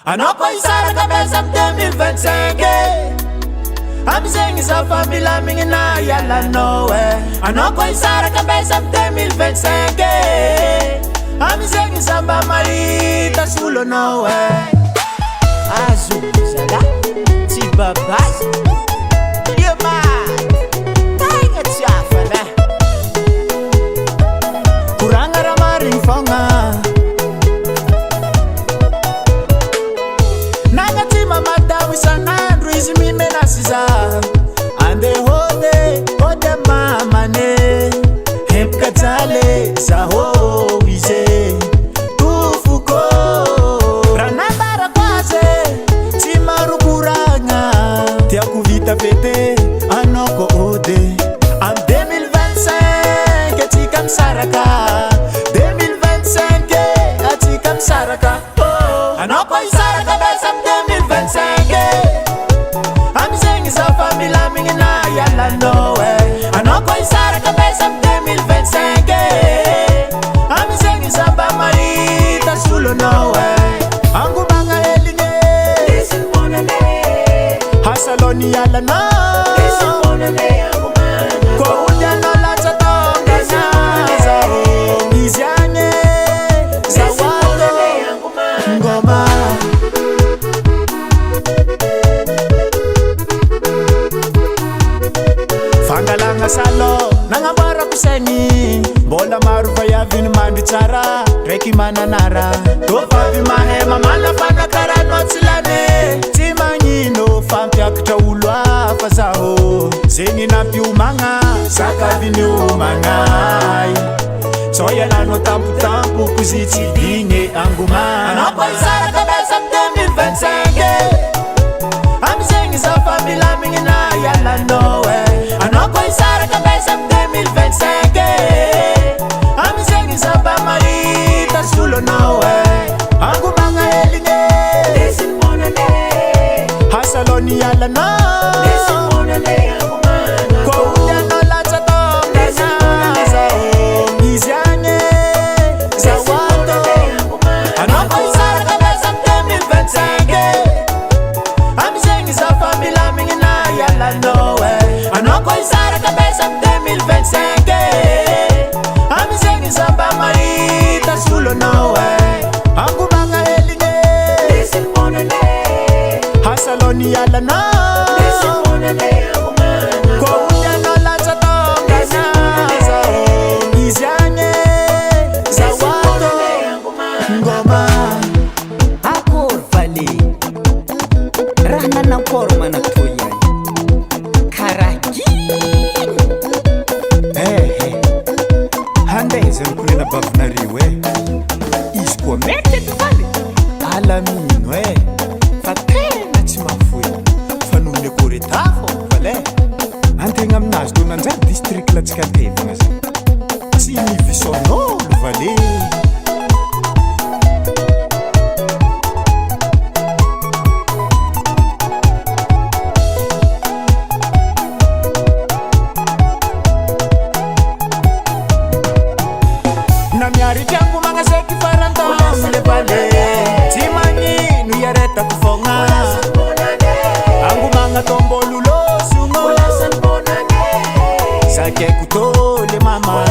Anoko isara kabisa 2025 Amizeng sa famila mingina yala noe Anoko isara kabisa 2025 Amizeng sa bamarita sulo noe Azu sala Tibabas Yema Tainga tiafa na Kuranga ramaring fonga Ande hode mama ne Hemka tale sa ho wize Tufuko Ranambara kwaze Timaru kuranga Tia kuvita pete Anoko ode Am 2025 Etikam saraka 2025 Etikam saraka Anoko isaraka besam 2025 Famila mingina yala noe Anoko isara kabesa 2025 Amizengi samba marita sulo noe Angu banga elinge Listen monane Hasaloni yala no Listen monane angu mana Ko unya no lata tonga nyaza Izyanye Zawado Ngoma Fangalanga salo, nangabara kusengi Bola maruva ya vini mandi chara Reki mananara Tofavi mahema malafana kara notsilane Timangino fampia kuta ulwa fazaho Zengi na piumanga, saka vini umangai Soya lano tampu kuziti dinge anguma Anoko isara kabesa 2025 Amizengi za famila mingina yala noe Anoko isara kabesa 2025 Amizengi samba marita sulo noe Angu banga elinge Listen monane Hasaloni yala no Listen monane angu mana Ko unya no lata tonga nyaza Izyanye Zawado Anoko isara kabesa 2025 Amizengi sa famila mingina yala noe Anoko isara kabesa 2025 Amizengi samba marita sulo noe Angu banga elinge Listen monane Hasaloni yala no Listen monane angu mana Ko unya no lata tonga nyaza Izyanye Zawado Ngoma Akor vali Rahna nang korma na toya Karagi Hande izan kulina bavnariwe Isko mete tufali Alamino Fatena chimafui Fanune kore tafo Vale Ante ngam nas do nanjar district la tika tevna Sini visono Vale Namiari jangu manga seki faranta Mule vale Timanyi nuyareta kufonga Angu manga tombo lulo sungo Sake kutole mama